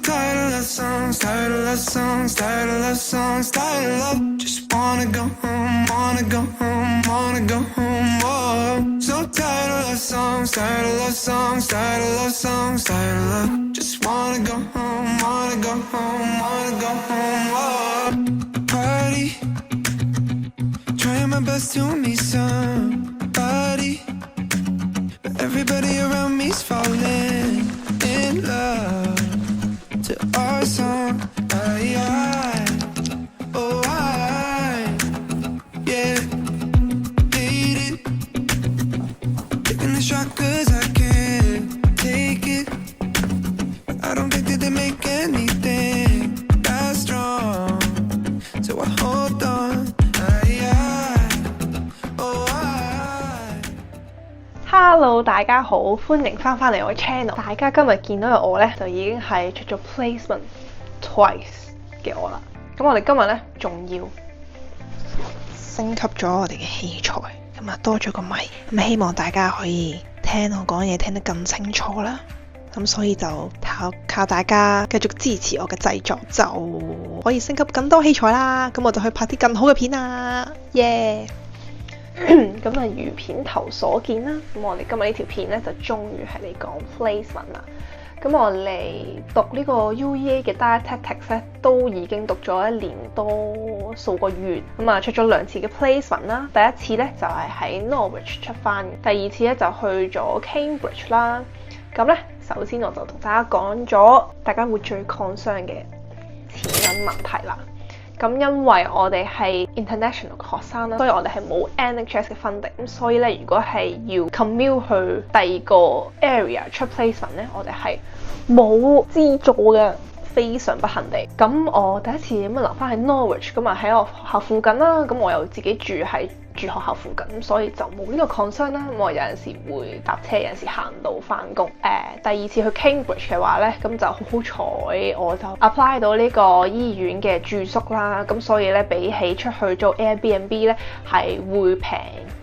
tired of love songs, tired of love songs, tired of love songs, tired of love. Just wanna go home, wanna go home, wanna go home. Whoa. So tired of love songs, tired of love songs, tired of love songs, tired of love. Just wanna go home, wanna go home, wanna go home. Whoa. Party, trying my best to meet somebody, but everybody around me's falling in love to our song. Yeah, hate it, taking the shot 'cause I can't take it. I don't think that they make anything that strong, so I hold on. Hello， 大家好，歡迎翻嚟我嘅 channel。大家今日見到嘅我呢，就已經係出咗 placement twice 嘅我啦。咁我哋今日呢，仲要升級咗我哋嘅器材，咁啊多咗個咪，咁希望大家可以聽我講嘢聽得更清楚啦。咁所以就靠大家繼續支持我嘅製作，就可以升級更多器材啦。咁我就去拍啲更好嘅片啦，耶！咁啊，如片頭所見啦，咁我哋今日呢條片咧就終於係嚟講 placement 啦。咁我嚟讀呢個 UEA 嘅 Dietetics 咧，都已經讀咗1年多數個月，咁啊出咗2次嘅 placement 啦。第一次咧就係喺 Norwich 出翻，第二次咧就去咗 Cambridge 啦。咁咧，首先我就同大家講咗大家會最 concern 嘅錢銀問題啦。咁因為我哋係 international 嘅學生啦，所以我哋係冇 NHS 嘅 funding， 咁所以咧，如果係要 commute 去第二個 area 出 placement 咧，我哋係冇資助嘅，非常不幸地。咁我第一次咁留翻喺 Norwich， 咁啊喺我學校附近啦，咁我又自己住學校附近，咁所以就冇呢個 concern 啦。咁我有陣時會搭車，有陣時行路翻工。第二次去 Cambridge 嘅話咧，咁就好彩，我就 apply 到呢個醫院嘅住宿啦。咁所以咧，比起出去做 Airbnb 咧，係會平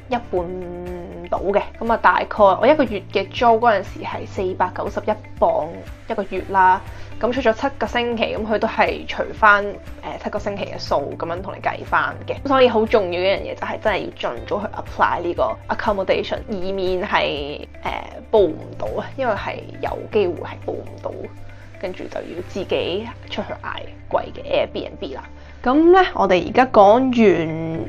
一半到嘅。咁啊，大概我一個月嘅租嗰陣時係491磅一個月啦。咁出咗7個星期，咁佢都係除翻7個星期嘅數咁樣同你計翻嘅。咁所以好重要嘅一樣嘢就係真係要盡早去 apply 呢個 accommodation， 以免係報唔到啊，因為係有機會係報唔到，跟住就要自己出去嗌貴嘅 Airbnb 啦。咁咧，我哋而家講完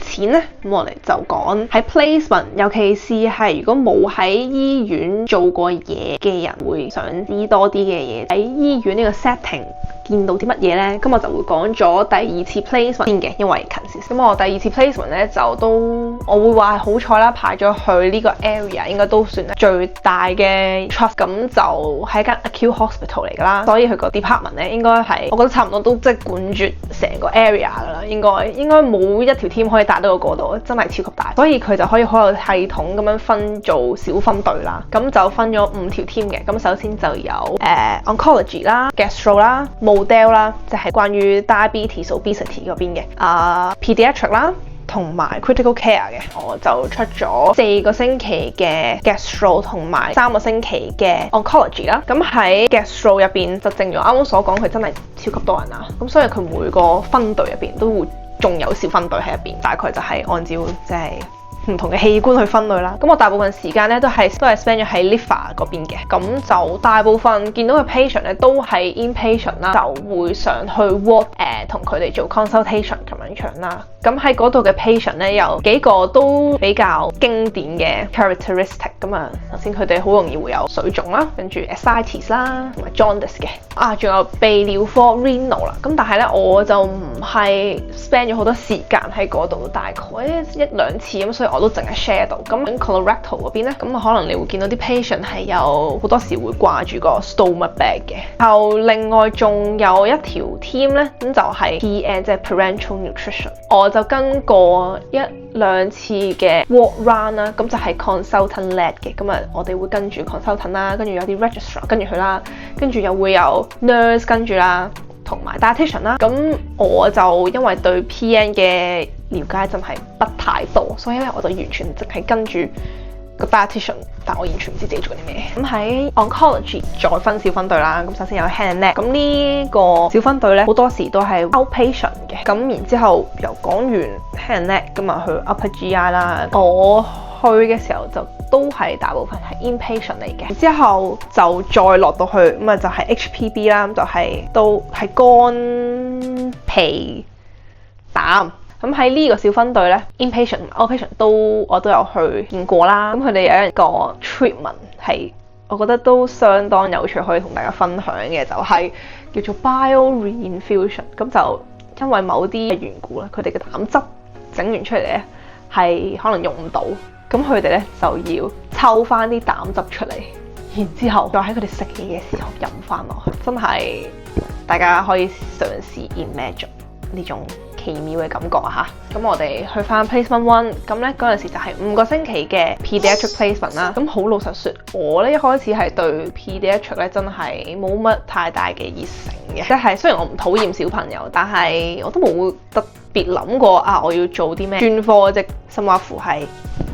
錢咧，咁我哋就講喺 placement， 尤其是係如果冇喺醫院做過嘢嘅人，會想知多啲嘅嘢。喺醫院呢個 setting 見到啲乜嘢呢？咁我就會講咗第二次 placement 先嘅，因為近時。咁我第二次 placement 咧就都，我會話係好彩啦，派咗去呢個 area， 應該都算係最大嘅 trust。咁就係一間 acute hospital 嚟㗎啦，所以佢個 department 咧應該係，我覺得差唔多都即係管住成個 area 㗎啦。應該冇一條 team 可以達到個度，真係超級大。所以佢就可以好有系統咁樣分做小分隊啦。咁就分咗5條 team 嘅。咁首先就有oncology 啦、gastro 啦、model 啦，即係關於 diabetes obesity 嗰邊嘅pediatric 啦，同埋 critical care 嘅。我就出咗4個星期嘅 gastro 同埋3個星期嘅 oncology 啦。咁喺 gastro 入邊就正如我啱啱所講，佢真係超級多人啦。咁所以佢每個分隊入邊都會仲有小分隊喺入邊，大概就係按照即係唔同嘅器官去分類啦。咁我大部分時間咧都係 spend 咗喺 liver 嗰邊嘅。咁就大部分見到嘅 patient 咧都係 inpatient 啦，就會上去 ward 同佢哋做 consultation 咁樣啦。咁喺嗰度嘅 patient 咧有幾個都比較經典嘅 characteristic。咁啊，首先佢哋好容易會有水腫啦，跟住 ascites 啦，同埋 jaundice 嘅。仲有泌尿科 renal 啦。咁但係咧我就唔係 spend 咗好多時間喺嗰度，大概1-2次咁，所以我都淨係 share 到。咁喺 colorectal 嗰邊咧，咁可能你會見到啲 patient 係有好多時會掛住個 stomach bag 嘅。後另外仲有一條 team 咧，咁就係 PN， 即係 parenteral nutrition。我就跟過1-2次嘅 walk round 啦，咁就係 consultant led 嘅。咁啊，我哋會跟住 consultant 啦，跟住有啲 registrar 跟住佢啦，跟住又會有 nurse 跟住啦，同埋 dietitian 啦。咁我就因為對 PN 嘅了解真係不太多，所以咧我就完全淨係跟住個 dietitian， 但我完全唔知自己做緊啲咩。咁喺 oncology 再分小分隊啦。咁首先有 head and neck， 咁呢個小分隊咧好多時都係 outpatient 嘅。咁然之後由講完 head and neck 咁啊去 upper GI 啦。我去嘅時候就都係大部分係 inpatient 嚟嘅。之後就再落到去咁啊就係 HPB 啦，咁就係都係肝脾膽。咁喺呢個小分隊咧 ，inpatient 同 outpatient 我都有去見過啦。咁佢哋有一個 treatment 係我覺得都相當有趣，可以同大家分享嘅，就係叫做 bio reinfusion。咁就因為某啲緣故咧，佢哋嘅膽汁整完出嚟咧係可能用唔到，咁佢哋咧就要抽翻啲膽汁出嚟，然之後再喺佢哋食嘢嘅時候飲翻落去。真係大家可以嘗試 imagine 呢種奇妙嘅感覺嚇。咁我哋去翻 placement 1，咁咧嗰陣時就係5個星期嘅 pediatric placement 啦。咁好老實説，我咧一開始係對 pediatric 咧真係冇乜太大嘅熱誠嘅。即係雖然我唔討厭小朋友，但係我都冇特別諗過啊，我要做啲咩專科，即甚或乎係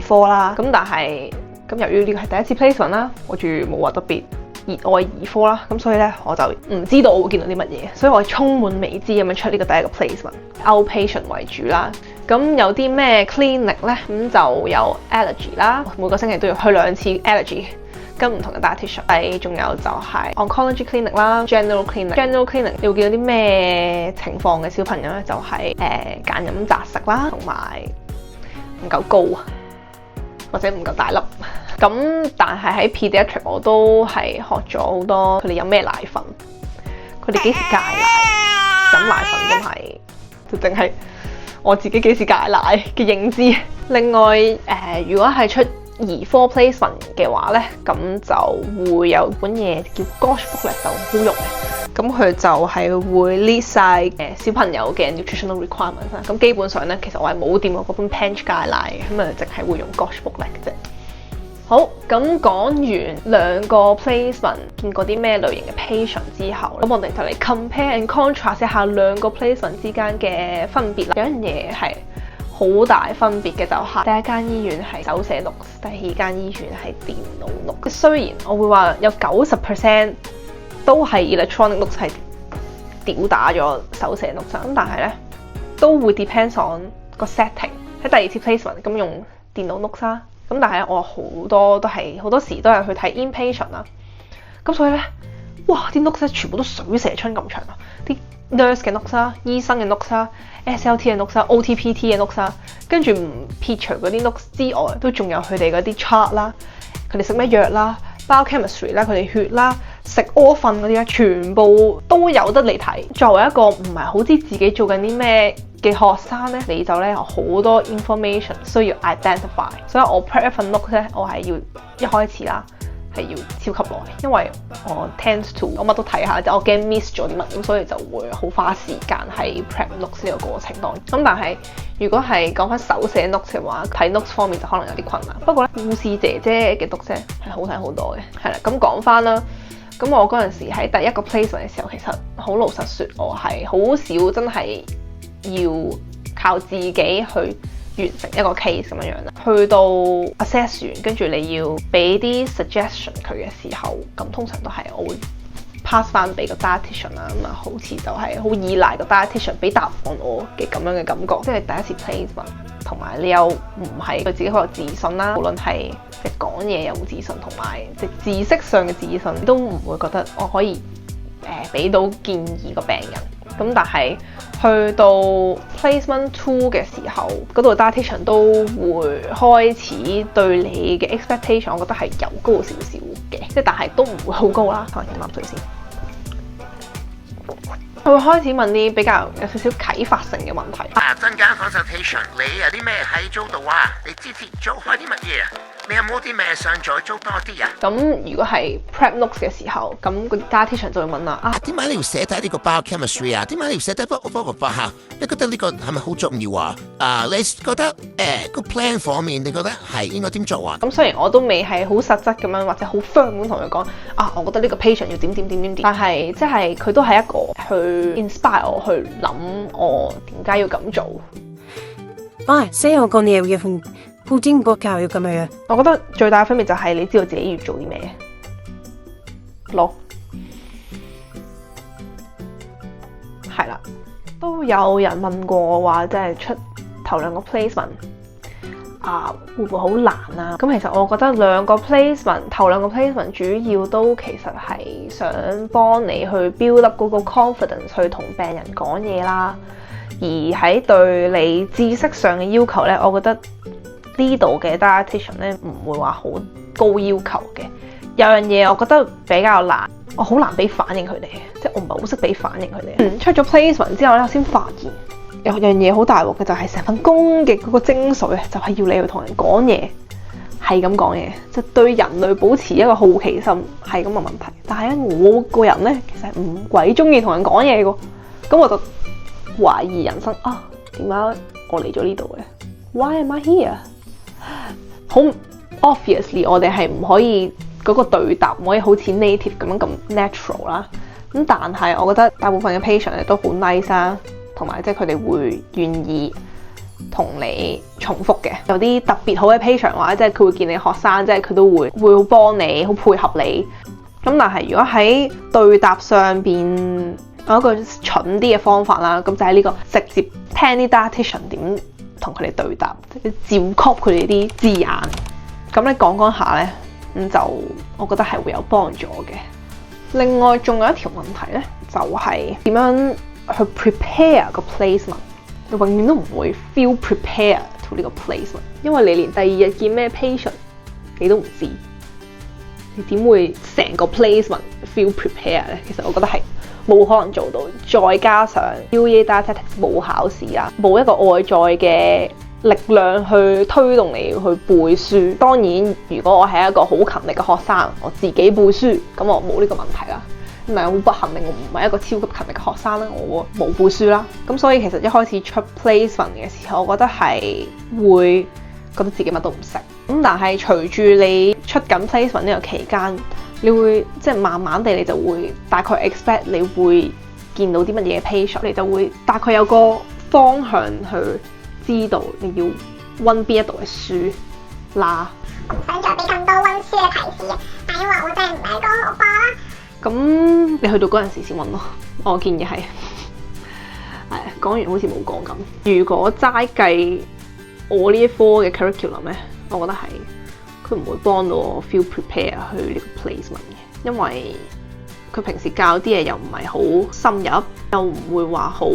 兒科啦。咁但係咁由於呢個係第一次 placement 啦，我仲冇話特別熱愛兒科啦，咁所以咧我就唔知道我會見到啲乜嘢，所以我係充滿未知咁樣出呢個第一個 placement，outpatient 為主啦。咁有啲咩 clinic 咧？咁就有 allergy 啦，每個星期都要去2次 allergy， 跟唔同嘅 dietitian。仲有就係 oncology clinic 啦 ，general clinic。general clinic 你會見到啲咩情況嘅小朋友咧？就係揀飲擇食啦，同埋唔夠高或者唔夠大粒。咁但係喺 pediatric 我都係學咗好多佢哋飲咩奶粉，佢哋幾時戒奶，飲奶粉真係就淨係我自己幾時戒奶嘅認知。另外如果係出兒科 placement 嘅話咧，咁就會有本嘢叫 Gosh Booklet 就好用嘅。咁佢就係會 list 曬小朋友嘅 nutritional requirements 啦。咁基本上咧，其實我係冇掂過嗰本 Penge 戒奶嘅，咁啊淨係會用 Gosh Booklet 嘅啫。好，咁講完2個 placement， 見過啲咩類型嘅 patient 之後，咁我哋就嚟 compare and contrast 一下2個 placement 之間嘅分別啦。有樣嘢係好大分別嘅，就係第一間醫院係手寫 notes， 第二間醫院係電腦 notes。雖然我會話有90% 都係 electronic notes 係屌打咗手寫 notes， 咁但係咧都會 depends on 個 setting。喺第2次 placement 咁用電腦 notes 啦。咁但係我好多時都係去睇 inpatient 啦，咁所以咧，哇啲 notes 全部都水蛇春咁長啊！啲 nurse 嘅 notes 啦，醫生嘅 notes 啦 ，SLT 嘅 notes 啦 ，OTPT 嘅 notes 啦，跟住唔撇除嗰啲 notes 之外，都仲有佢哋嗰啲 chart 啦，佢哋食咩藥啦 ，biochemistry 啦，佢哋血啦，食屙瞓嗰啲咧，全部都有得你睇。作為一個唔係好知自己做緊啲咩嘅學生咧，你就咧有好多 information 需要 identify， 所以我 prep 一份 note 咧，我係要一開始啦係要超級耐，因為我 tends to 我乜都睇下，即係我驚 miss 咗啲乜，咁所以就會好花時間喺 prep notes 呢個過程當中。咁但係如果係講翻手寫 notes 嘅話，睇 notes 方面就可能有啲困難。不過咧，護士姐姐嘅 notes 係好睇好多嘅。係啦，咁講翻啦。咁我嗰陣時喺第一個 placement 嘅時候，其實好老實説，我係好少真係要靠自己去完成一個 case 咁樣啦。去到 assess 完，跟住你要俾啲 suggestion 佢嘅時候，咁通常都係我會 pass 翻俾個 dietitian 啦。咁啊，好似就係好依賴個 dietitian 俾答案我嘅咁樣嘅感覺。即係第一次 placement，同埋你又唔係對自己好有自信啦，無論係即係講嘢有冇自信，同埋即知識上嘅自信，都唔會覺得我可以俾到建議個病人。咁但係去到 placement 2嘅時候，嗰度 dietitian 都會開始對你嘅 expectation， 我覺得係有高少少嘅，即係但係都唔會好高啦。可能飲啖水先。佢會開始問啲比較有少少啟發性嘅問題。增加 consultation， 你有啲咩喺租度啊？你之前做開啲乜嘢啊？你有冇啲咩想再租多啲啊？咁如果係 prep notes 嘅時候，咁個 dietitian 就會問啦，點解你要寫低呢個 biochemistry 啊？點解你要寫低科學化？你覺得呢個係咪好重要啊？你覺得個 plan 方面，你覺得係應該點做啊？咁雖然我都未係好實質咁樣，或者好 firm 咁同佢講我覺得呢個 patient 要點，但係即係佢都係一個去 inspire 我去諗我點解要咁做。Sei on con 鋪個教育咁樣。我覺得最大嘅分別就係你知道自己要做啲咩咯。係啦，都有人問過我話，即係出頭2個 placement 會唔會好難啊？咁其實我覺得頭兩個 placement 主要都其實係想幫你去 build up 嗰個 confidence 去同病人講嘢啦。而喺對你知識上嘅要求呢，我覺得呢度嘅 dietitian 呢唔會話好高要求嘅。有樣嘢我覺得比較難，我好難俾反應佢哋，即係我唔係好識俾反應佢哋。出咗 placement 之後呢，我先發現有樣嘢好大鑊嘅，就係成份工嘅嗰個精髓啊，就係要你去同人講嘢，係咁講嘢，即係對人類保持一個好奇心，係咁嘅問題。但係咧，我個人呢，其實唔鬼中意同人講嘢嘅，咁我就懷疑人生啊，點解我嚟咗呢度嘅 ？Why am I here？ 好 obviously， 我哋係唔可以嗰個對答唔可以好似 native 咁 natural 啦。咁但係我覺得大部分嘅 patient 咧都好 nice 啦，同埋即係佢哋會願意同你重複嘅。有啲特別好嘅 patient 話，即係佢會見你學生，即係佢都會好幫你，好配合你。咁但係如果喺對答上邊，有一個蠢啲嘅方法啦，咁就係呢個直接聽啲 dietitian 點同佢哋對答，即係照 copy 佢哋啲字眼。咁你講下呢，咁就我覺得係會有幫助嘅。另外仲有一條問題呢，就係點樣去 prepare 個 placement。你永遠都唔會 feel prepare to 呢個 placement，因為你連第2日見咩 patient 你都唔知，你點會成個 placement feel prepare 呢？其實我覺得係冇可能做到，再加上 UEA Dietetics 冇考試啊，冇一個外在嘅力量去推動你去背書。當然，如果我係一個好勤力嘅學生，我自己背書，咁我冇呢個問題啦。唔係好不幸令我唔係一個超級勤力嘅學生啦，我冇背書啦。咁所以其實一開始出 placement 嘅時候，我覺得係會覺得自己乜都唔識。咁但係隨住你出緊 placement 呢個期間，你會即係慢慢地你就會大概 expect 你會見到啲乜嘢 patient，你就會大概有個方向去知道你要溫邊一度嘅書啦。唔想再俾咁多溫書嘅提示，但因為我真係唔係一個學霸啦。咁你去到嗰陣時先溫咯，我建議係講完好似冇講咁。如果齋計我呢一科嘅 curriculum 咧，我覺得係佢唔會幫到我 feel prepare 去呢個 placement 嘅，因為佢平時教啲嘢又唔係好深入，又唔會話好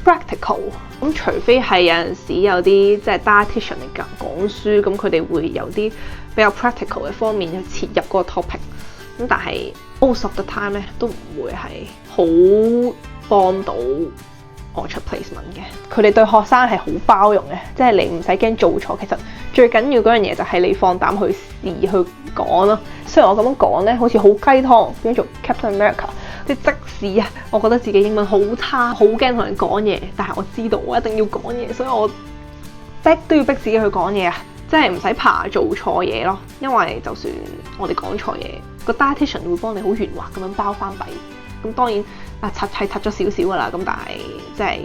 practical。咁除非係有陣時有啲即係 dietitian 嚟講書，咁佢哋會有啲比較 practical 嘅方面去切入嗰個 topic。咁但係 most of the time 咧都唔會係好幫到我出 placement 嘅。佢哋對學生係好包容嘅，即係你唔使驚做錯。其實最緊要嗰樣嘢就係你放膽去試去講咯。雖然我咁樣講咧，好似好雞湯，變咗做 Captain America。即使啊，我覺得自己英文好差，好驚同人講嘢，但係我知道我一定要講嘢，所以我都要逼自己去講嘢啊！即係唔使怕做錯嘢咯，因為就算我哋講錯嘢，個 dietitian 會幫你好圓滑咁樣包翻底。咁當然擦係擦咗少少噶啦，咁但係即係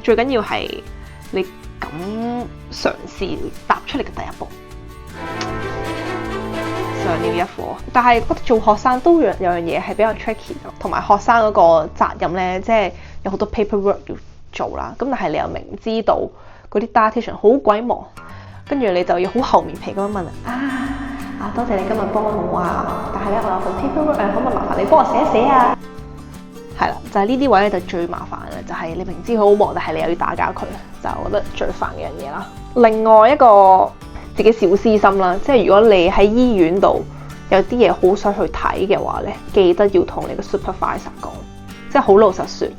最緊要係你敢嘗試踏出嚟嘅第一步。上了一課，但係覺得做學生都有樣嘢係比較 tricky，同埋學生嗰個責任呢，即係有好多 paperwork 要做啦。咁但係你又明知道嗰啲 dietitian 好鬼忙，跟住你就要好厚面皮咁樣問多謝你今日幫我啊，但係咧我有份 paperwork 可唔可以麻煩你幫我寫一寫啊？係啦，就係呢啲位咧就最麻煩嘅，就係你明知佢好忙，但係你又要打攪佢，就係我覺得最煩嘅樣嘢啦。另外一個自己小私心啦，即係如果你喺醫院度有啲嘢好想去睇嘅話咧，記得要同你個 supervisor 講，即係好老實説。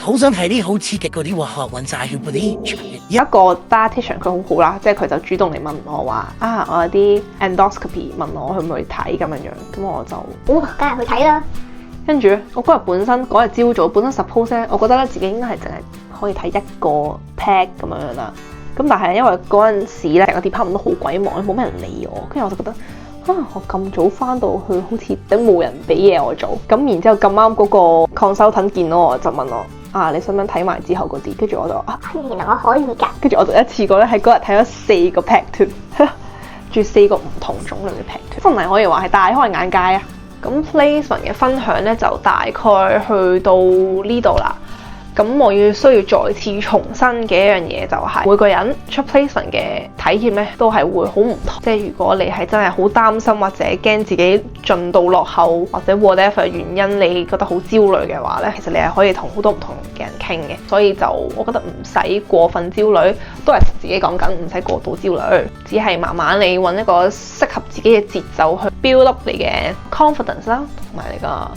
好想睇啲好刺激嗰啲喎，揾晒血嗰啲。有一個 dietitian 佢好好啦，即係佢就主動嚟問我話我有啲 endoscopy 問我去唔去睇咁樣樣，咁我就梗係去睇啦。跟住我嗰日朝早本身 suppose 咧，我覺得咧自己應該係淨係可以睇一個 pack 咁樣樣啦。咁但係因為嗰陣時咧，成個 department 都好鬼忙，冇咩人理我。跟住我就覺得我咁早翻到去，好似都冇人俾嘢我做。咁然之後咁啱嗰個 consultant 見到我就問我你想唔想睇埋之後嗰啲？跟住我就原來我可以㗎。跟住我就一次過咧喺嗰日睇咗4個 pack 添。住4個唔同種類嘅 pattern， 真係可以話係大開眼界啊！咁 placement 嘅分享咧就大概去到呢度啦。咁我需要再次重申嘅一樣嘢就係每個人出 placement 嘅體驗咧都係會好唔同。即係如果你係真係好擔心或者驚自己進度落後或者 whatever 原因你覺得好焦慮嘅話咧，其實你係可以同好多唔同嘅人傾嘅。所以就我覺得唔使過分焦慮，都係自己講緊，唔使過度焦慮，只係慢慢你揾一個適合自己嘅節奏去 build up 你嘅 confidence 啦，同埋你個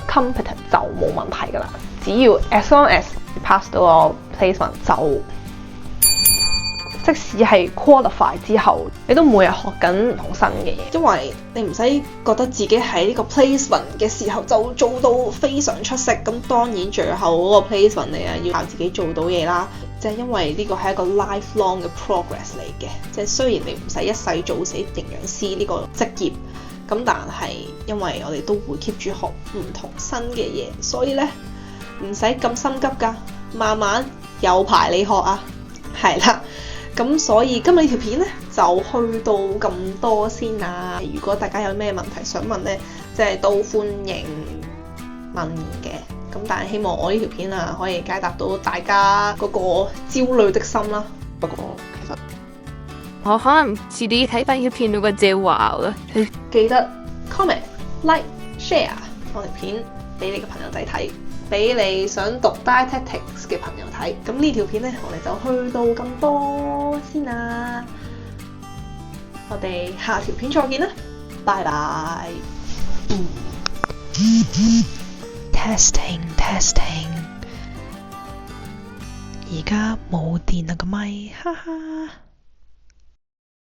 competence 就冇問題噶啦。只要 as long as pass 到個 placement 就，即使係 qualify 之後，你都每日學緊唔同新嘅嘢，因為你唔使覺得自己喺呢個 placement 嘅時候就做到非常出色。咁當然最後嗰個 placement 你啊要靠自己做到嘢啦。即係因為呢個係一個 lifelong 嘅 progress 嚟嘅。即係雖然你唔使一世做死營養師呢個職業，咁但係因為我哋都會 keep 住學唔同新嘅嘢，所以呢，唔使咁心急㗎，慢慢有排你學啊，係啦。咁所以今日呢條片呢，就去到咁多先啦。如果大家有咩問題想問呢，即係都歡迎問嘅。咁但係希望我呢條片啊可以解答到大家嗰個焦慮的心啦。不過其實我可能遲啲睇翻條片到個借話啦。記得 comment、like、share 我條片俾你嘅朋友仔睇，俾你想讀 dietetics 嘅朋友睇。咁呢條片呢，我哋就去到咁多先啦。我哋下條片再見啦，拜拜。Testing，而家冇電啦個咪，哈哈。